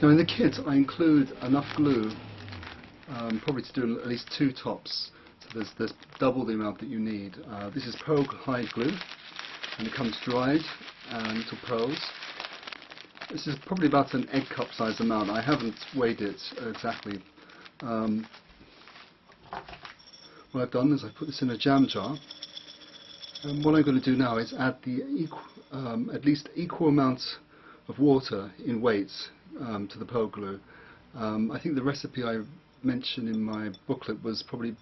Now in the kit I include enough glue probably to do at least 2 tops, so there's double the amount that you need. This is pearl hide glue, and it comes dried and little pearls. This is probably about an egg cup size amount. I haven't weighed it exactly. What I've done is I put this in a jam jar, and what I'm going to do now is add the at least equal amount of water in weight to the pearl glue. I think the recipe I mentioned in my booklet was probably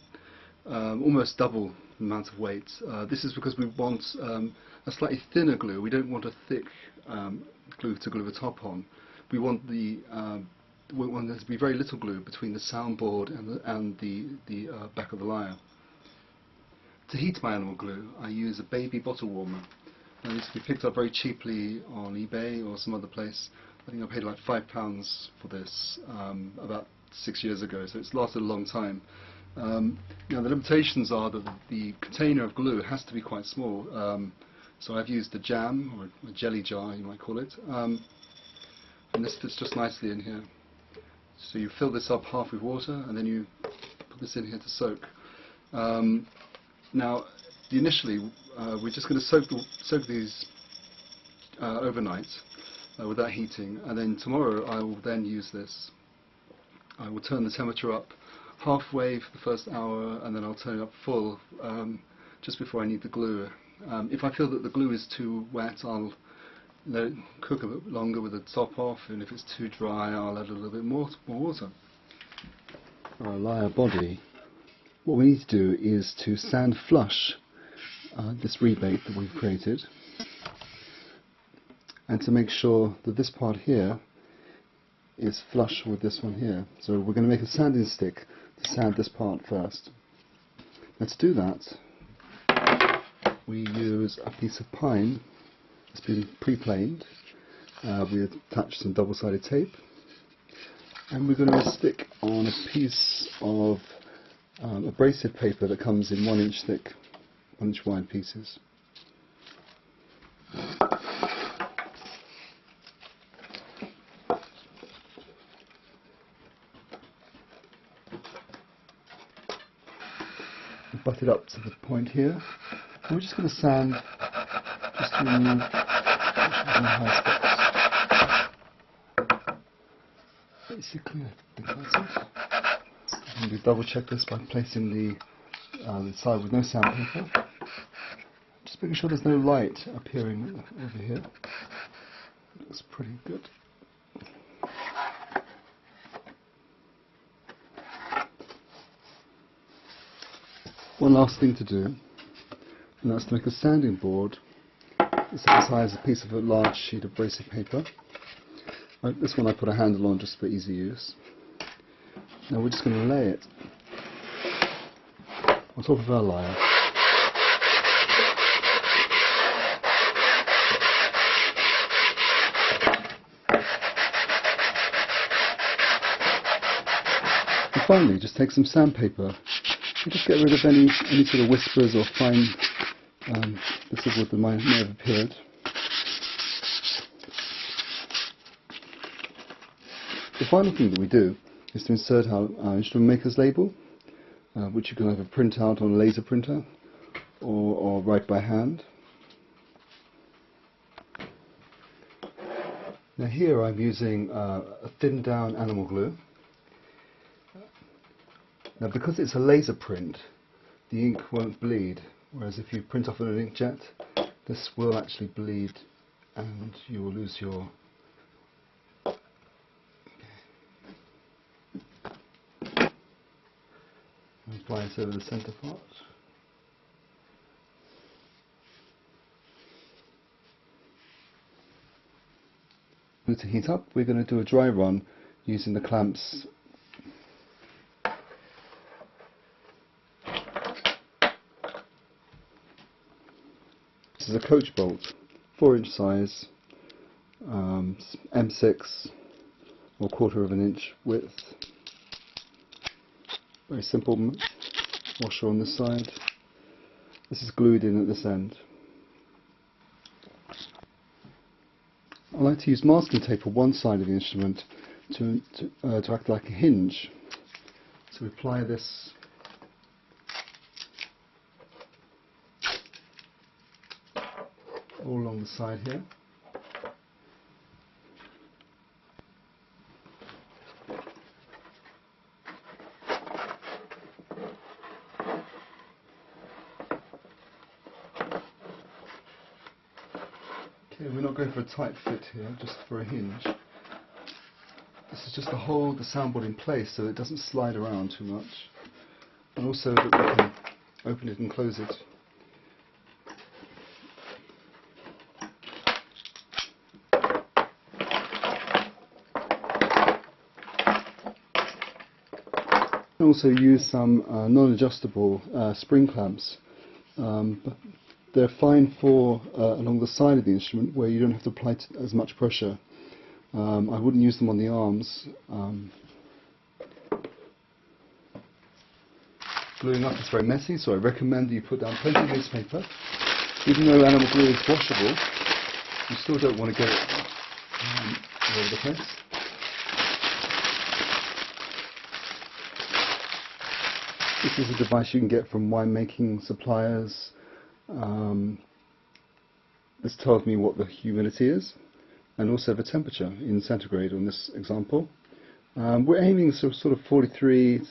almost double the amount of weight. This is because we want a slightly thinner glue. We don't want a thick glue to glue the top on. We want there to be very little glue between the soundboard and the back of the lyre. To heat my animal glue, I use a baby bottle warmer. And this can be picked up very cheaply on eBay or some other place. I think I paid like £5 for this about 6 years ago, so it's lasted a long time. Now the limitations are that the container of glue has to be quite small, so I've used a jam, or a jelly jar you might call it, and this fits just nicely in here. So you fill this up half with water and then you put this in here to soak. Now initially we're just going to soak these overnight without heating, and then tomorrow I will then use this. I will turn the temperature up halfway for the first hour, and then I'll turn it up full just before I need the glue. If I feel that the glue is too wet, I'll let it cook a bit longer with the top off, and if it's too dry, I'll add a little bit more water. For our lyre body, what we need to do is to sand flush this rebate that we've created, and to make sure that this part here is flush with this one here. So we're going to make a sanding stick to sand this part first. Now to do that, we use a piece of pine that's been pre-planed. We attach some double-sided tape, and we're going to stick on a piece of abrasive paper that comes in 1 inch thick, 1 inch wide pieces. Butt it up to the point here, and we're just going to sand just to remove high spots. Basically, I think that's it. I'm going to double check this by placing the side with no sandpaper. Just making sure there's no light appearing over here. Looks pretty good. One last thing to do, and that's to make a sanding board. It's the size of a piece of a large sheet of abrasive paper. This one I put a handle on just for easy use. Now we're just going to lay it on top of our lyre. And finally, just take some sandpaper. You just get rid of any sort of whispers or fine bits of wood that may have appeared. The final thing that we do is to insert our instrument maker's label, which you can either print out on a laser printer or write by hand. Now here I'm using a thinned down animal glue. Now because it's a laser print, the ink won't bleed, whereas if you print off an inkjet, this will actually bleed and you will lose your apply it over the centre part. To heat up, we're going to do a dry run using the clamps. This is a coach bolt, 4-inch size, M6 or 1/4 inch width. Very simple washer on this side. This is glued in at this end. I like to use masking tape on one side of the instrument to act like a hinge. So we apply this all along the side here. Okay, we're not going for a tight fit here, just for a hinge. This is just to hold the soundboard in place so it doesn't slide around too much, and also that we can open it and close it. And also use some non-adjustable spring clamps. But they're fine for along the side of the instrument where you don't have to apply as much pressure. I wouldn't use them on the arms. Gluing up is very messy, so I recommend that you put down plenty of newspaper. Even though animal glue is washable, you still don't want to get it all over the place. This is a device you can get from winemaking suppliers. This tells me what the humidity is and also the temperature in centigrade on this example. We're aiming sort of 43,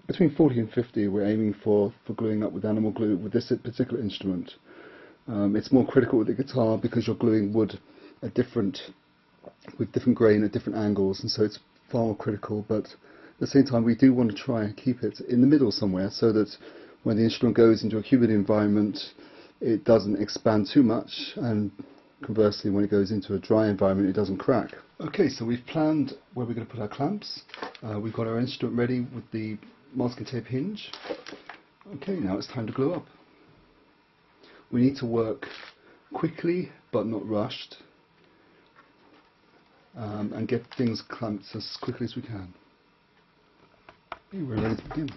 between 40 and 50 we're aiming for gluing up with animal glue with this particular instrument. It's more critical with the guitar because you're gluing wood with different grain at different angles, and so it's far more critical, but at the same time we do want to try and keep it in the middle somewhere so that when the instrument goes into a humid environment it doesn't expand too much, and conversely when it goes into a dry environment it doesn't crack. Okay, so we've planned where we're going to put our clamps. We've got our instrument ready with the masking tape hinge. Okay, now it's time to glue up. We need to work quickly but not rushed, and get things clamped as quickly as we can. Okay, we're ready to begin.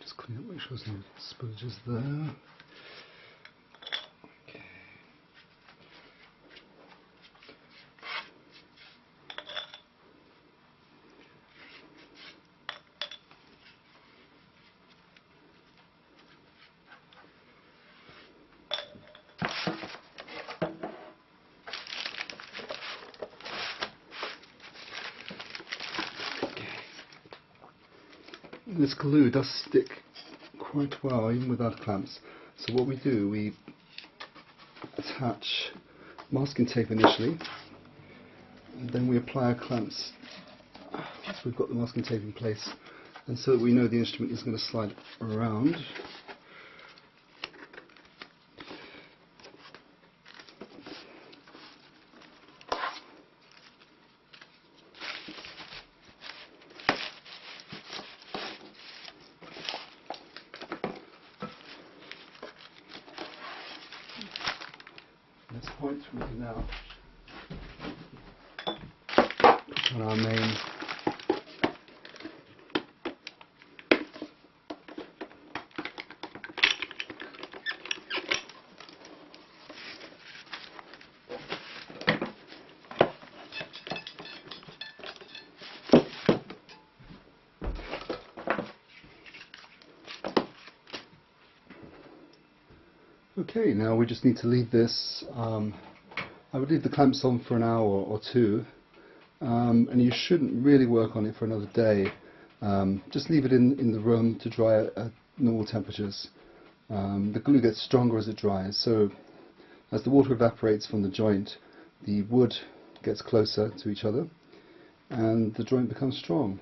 Just clean up, make sure there's no spillages there. Okay. This glue does stick quite well even without clamps, so what we do, we attach masking tape initially and then we apply our clamps once we've got the masking tape in place, and so that we know the instrument is going to slide around. At this point we can now put on our main Okay, now we just need to leave this, I would leave the clamps on for an hour or two, and you shouldn't really work on it for another day. Just leave it in the room to dry at normal temperatures. The glue gets stronger as it dries, so as the water evaporates from the joint, the wood gets closer to each other and the joint becomes strong.